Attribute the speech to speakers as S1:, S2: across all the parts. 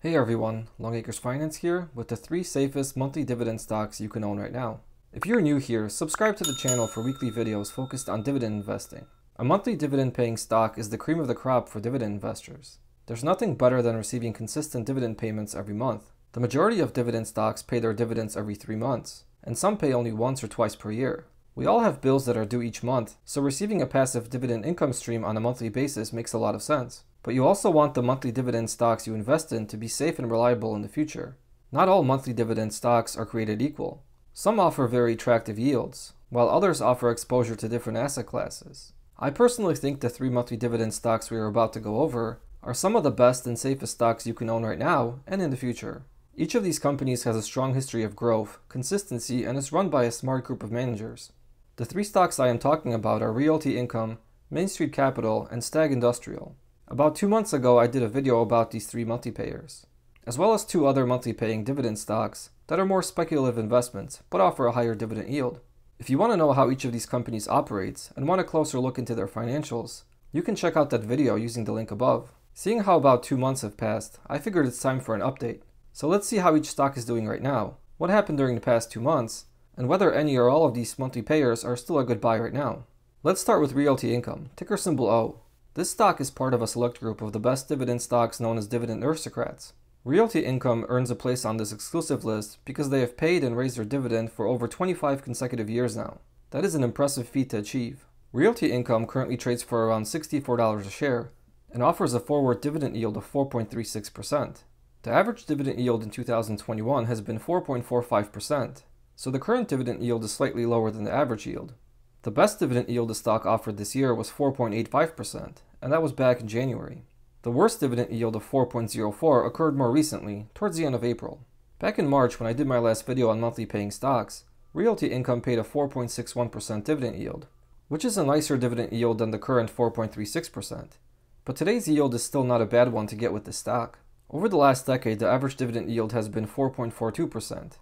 S1: Hey everyone, Longacres Finance here with the 3 safest monthly dividend stocks you can own right now. If you're new here, subscribe to the channel for weekly videos focused on dividend investing. A monthly dividend paying stock is the cream of the crop for dividend investors. There's nothing better than receiving consistent dividend payments every month. The majority of dividend stocks pay their dividends every 3 months, and some pay only once or twice per year. We all have bills that are due each month, so receiving a passive dividend income stream on a monthly basis makes a lot of sense. But you also want the monthly dividend stocks you invest in to be safe and reliable in the future. Not all monthly dividend stocks are created equal. Some offer very attractive yields, while others offer exposure to different asset classes. I personally think the 3 monthly dividend stocks we are about to go over are some of the best and safest stocks you can own right now and in the future. Each of these companies has a strong history of growth, consistency, and is run by a smart group of managers. The 3 stocks I am talking about are Realty Income, Main Street Capital, and STAG Industrial. About 2 months ago, I did a video about these 3 monthly payers, as well as 2 other monthly paying dividend stocks that are more speculative investments but offer a higher dividend yield. If you want to know how each of these companies operates and want a closer look into their financials, you can check out that video using the link above. Seeing how about 2 months have passed, I figured it's time for an update. So let's see how each stock is doing right now, what happened during the past 2 months, and whether any or all of these monthly payers are still a good buy right now. Let's start with Realty Income, ticker symbol O. This stock is part of a select group of the best dividend stocks known as dividend aristocrats. Realty Income earns a place on this exclusive list because they have paid and raised their dividend for over 25 consecutive years now. That is an impressive feat to achieve. Realty Income currently trades for around $64 a share and offers a forward dividend yield of 4.36%. The average dividend yield in 2021 has been 4.45%, so the current dividend yield is slightly lower than the average yield. The best dividend yield the stock offered this year was 4.85%, and that was back in January. The worst dividend yield of 4.04 occurred more recently, towards the end of April. Back in March, when I did my last video on monthly paying stocks, Realty Income paid a 4.61% dividend yield, which is a nicer dividend yield than the current 4.36%. But today's yield is still not a bad one to get with this stock. Over the last decade, the average dividend yield has been 4.42%.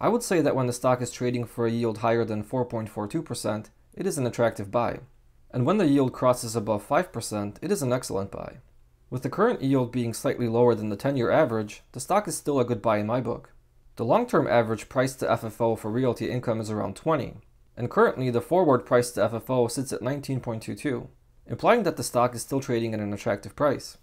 S1: I would say that when the stock is trading for a yield higher than 4.42%, it is an attractive buy. And when the yield crosses above 5%, it is an excellent buy. With the current yield being slightly lower than the 10-year average, the stock is still a good buy in my book. The long-term average price to FFO for Realty Income is around 20, and currently the forward price to FFO sits at 19.22, implying that the stock is still trading at an attractive price.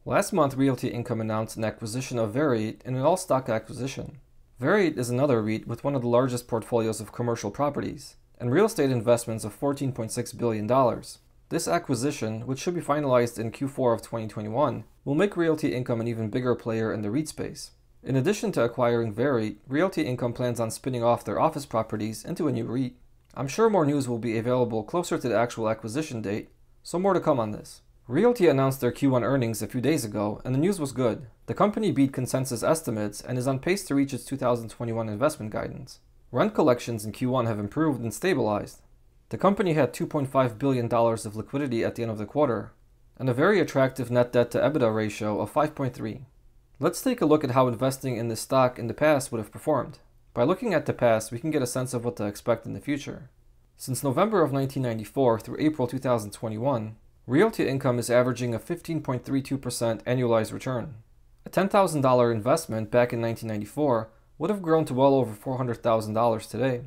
S1: Last month, Realty Income announced an acquisition of Variate in an all-stock acquisition. Variate is another REIT with one of the largest portfolios of commercial properties and real estate investments of $14.6 billion. This acquisition, which should be finalized in Q4 of 2021, will make Realty Income an even bigger player in the REIT space. In addition to acquiring Variate, Realty Income plans on spinning off their office properties into a new REIT. I'm sure more news will be available closer to the actual acquisition date, so more to come on this. Realty announced their Q1 earnings a few days ago, and the news was good. The company beat consensus estimates and is on pace to reach its 2021 investment guidance. Rent collections in Q1 have improved and stabilized. The company had $2.5 billion of liquidity at the end of the quarter, and a very attractive net debt to EBITDA ratio of 5.3. Let's take a look at how investing in this stock in the past would have performed. By looking at the past, we can get a sense of what to expect in the future. Since November of 1994 through April 2021, Realty Income is averaging a 15.32% annualized return. A $10,000 investment back in 1994 would have grown to well over $400,000 today.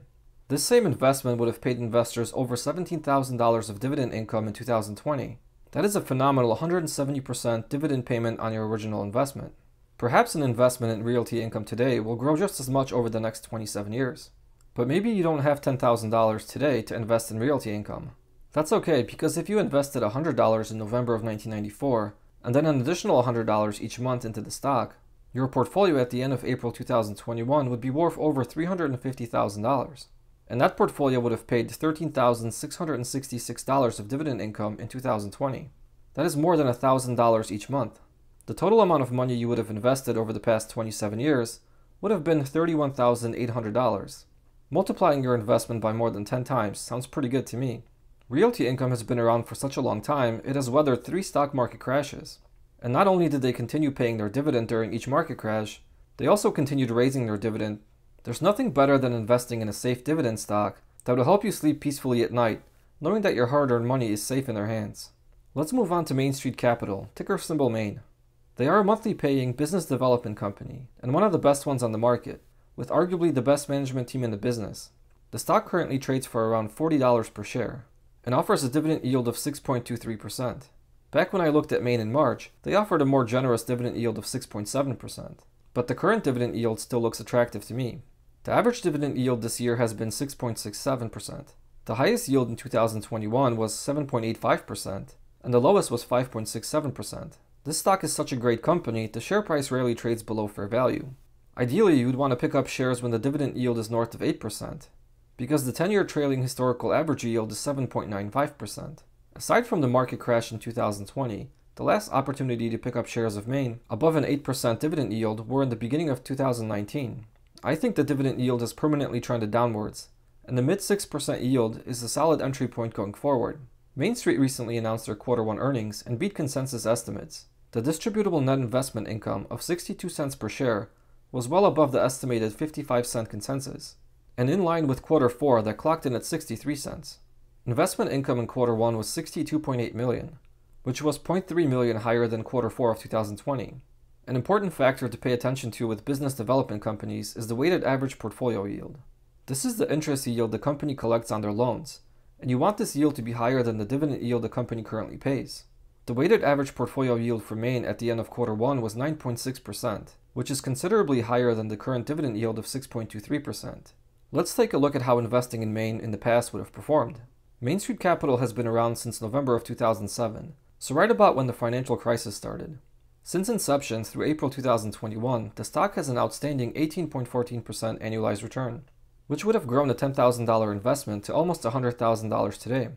S1: This same investment would have paid investors over $17,000 of dividend income in 2020. That is a phenomenal 170% dividend payment on your original investment. Perhaps an investment in Realty Income today will grow just as much over the next 27 years. But maybe you don't have $10,000 today to invest in Realty Income. That's okay, because if you invested $100 in November of 1994, and then an additional $100 each month into the stock, your portfolio at the end of April 2021 would be worth over $350,000. And that portfolio would have paid $13,666 of dividend income in 2020. That is more than $1,000 each month. The total amount of money you would have invested over the past 27 years would have been $31,800. Multiplying your investment by more than 10 times sounds pretty good to me. Realty Income has been around for such a long time, it has weathered 3 stock market crashes. And not only did they continue paying their dividend during each market crash, they also continued raising their dividend. There's nothing better than investing in a safe dividend stock that will help you sleep peacefully at night, knowing that your hard-earned money is safe in their hands. Let's move on to Main Street Capital, ticker symbol MAIN. They are a monthly paying business development company, and one of the best ones on the market, with arguably the best management team in the business. The stock currently trades for around $40 per share, and offers a dividend yield of 6.23%. Back when I looked at Main in March, they offered a more generous dividend yield of 6.7%, but the current dividend yield still looks attractive to me. The average dividend yield this year has been 6.67%. The highest yield in 2021 was 7.85%, and the lowest was 5.67%. This stock is such a great company, the share price rarely trades below fair value. Ideally, you would want to pick up shares when the dividend yield is north of 8%, because the 10-year trailing historical average yield is 7.95%. Aside from the market crash in 2020, the last opportunity to pick up shares of Main above an 8% dividend yield were in the beginning of 2019. I think the dividend yield has permanently trended downwards, and the mid 6% yield is a solid entry point going forward. Main Street recently announced their Q1 earnings and beat consensus estimates. The distributable net investment income of 62 cents per share was well above the estimated 55-cent consensus, and in line with Q4 that clocked in at 63 cents. Investment income in Q1 was $62.8 million, which was $0.3 million higher than Q4 of 2020. An important factor to pay attention to with business development companies is the weighted average portfolio yield. This is the interest yield the company collects on their loans, and you want this yield to be higher than the dividend yield the company currently pays. The weighted average portfolio yield for Main at the end of Q1 was 9.6%, which is considerably higher than the current dividend yield of 6.23%. Let's take a look at how investing in Main in the past would have performed. Main Street Capital has been around since November of 2007, so right about when the financial crisis started. Since inception through April 2021, the stock has an outstanding 18.14% annualized return, which would have grown a $10,000 investment to almost $100,000 today.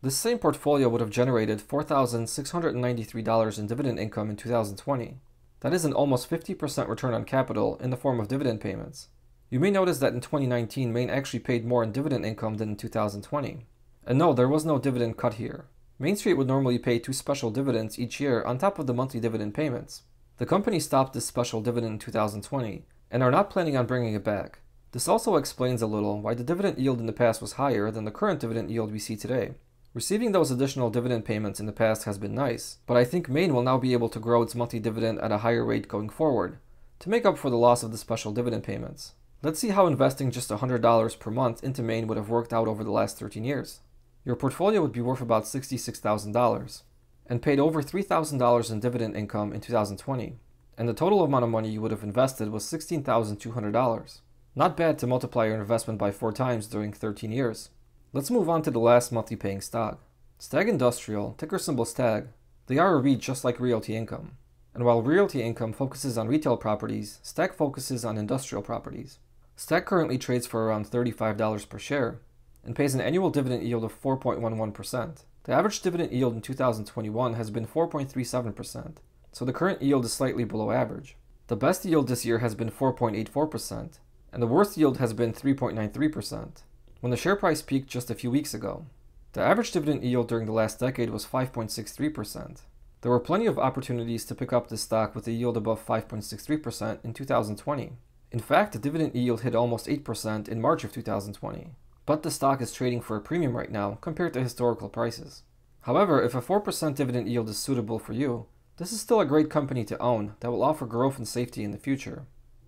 S1: This same portfolio would have generated $4,693 in dividend income in 2020. That is an almost 50% return on capital in the form of dividend payments. You may notice that in 2019, Main actually paid more in dividend income than in 2020. And no, there was no dividend cut here. Main Street would normally pay 2 special dividends each year on top of the monthly dividend payments. The company stopped this special dividend in 2020 and are not planning on bringing it back. This also explains a little why the dividend yield in the past was higher than the current dividend yield we see today. Receiving those additional dividend payments in the past has been nice, but I think Main will now be able to grow its monthly dividend at a higher rate going forward, to make up for the loss of the special dividend payments. Let's see how investing just $100 per month into Main would have worked out over the last 13 years. Your portfolio would be worth about $66,000, and paid over $3,000 in dividend income in 2020, and the total amount of money you would have invested was $16,200. Not bad to multiply your investment by 4 times during 13 years. Let's move on to the last monthly paying stock. STAG Industrial, ticker symbol STAG. They are a REIT just like Realty Income. And while Realty Income focuses on retail properties, STAG focuses on industrial properties. STAG currently trades for around $35 per share and pays an annual dividend yield of 4.11%. The average dividend yield in 2021 has been 4.37%, so the current yield is slightly below average. The best yield this year has been 4.84%, and the worst yield has been 3.93%. When the share price peaked just a few weeks ago. The average dividend yield during the last decade was 5.63%. There were plenty of opportunities to pick up this stock with a yield above 5.63% in 2020. In fact, the dividend yield hit almost 8% in March of 2020. But the stock is trading for a premium right now compared to historical prices. However, if a 4% dividend yield is suitable for you, this is still a great company to own that will offer growth and safety in the future.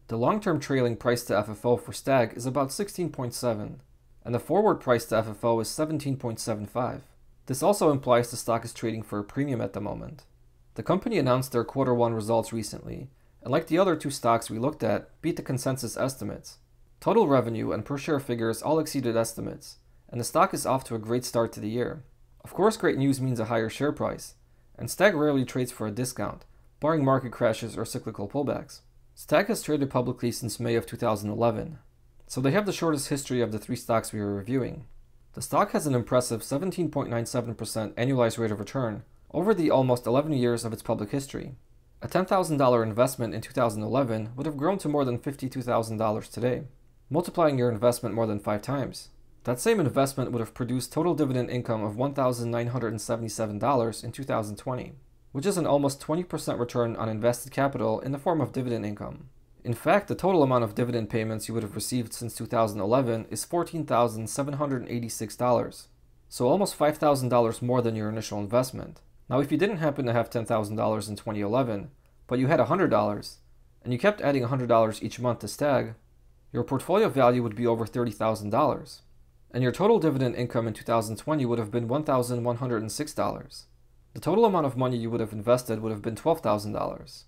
S1: The long-term trailing price to FFO for STAG is about 16.7, and the forward price to FFO is 17.75. This also implies the stock is trading for a premium at the moment. The company announced their Q1 results recently, and like the other 2 stocks we looked at, beat the consensus estimates. Total revenue and per share figures all exceeded estimates, and the stock is off to a great start to the year. Of course, great news means a higher share price, and STAG rarely trades for a discount, barring market crashes or cyclical pullbacks. STAG has traded publicly since May of 2011. So they have the shortest history of the 3 stocks we are reviewing. The stock has an impressive 17.97% annualized rate of return over the almost 11 years of its public history. A $10,000 investment in 2011 would have grown to more than $52,000 today, multiplying your investment more than 5 times. That same investment would have produced total dividend income of $1,977 in 2020, which is an almost 20% return on invested capital in the form of dividend income. In fact, the total amount of dividend payments you would have received since 2011 is $14,786, so almost $5,000 more than your initial investment. Now, if you didn't happen to have $10,000 in 2011, but you had $100, and you kept adding $100 each month to STAG, your portfolio value would be over $30,000, and your total dividend income in 2020 would have been $1,106. The total amount of money you would have invested would have been $12,000,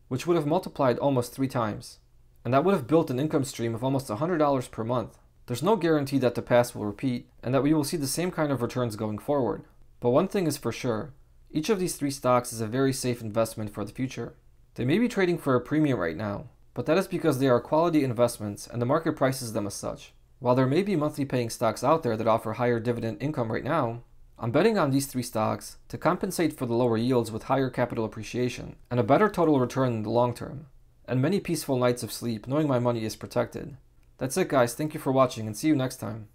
S1: which would have multiplied almost 3 times, and that would have built an income stream of almost $100 per month. There's no guarantee that the past will repeat, and that we will see the same kind of returns going forward. But one thing is for sure, each of these 3 stocks is a very safe investment for the future. They may be trading for a premium right now, but that is because they are quality investments and the market prices them as such. While there may be monthly paying stocks out there that offer higher dividend income right now, I'm betting on these 3 stocks to compensate for the lower yields with higher capital appreciation and a better total return in the long term, and many peaceful nights of sleep knowing my money is protected. That's it guys, thank you for watching and see you next time.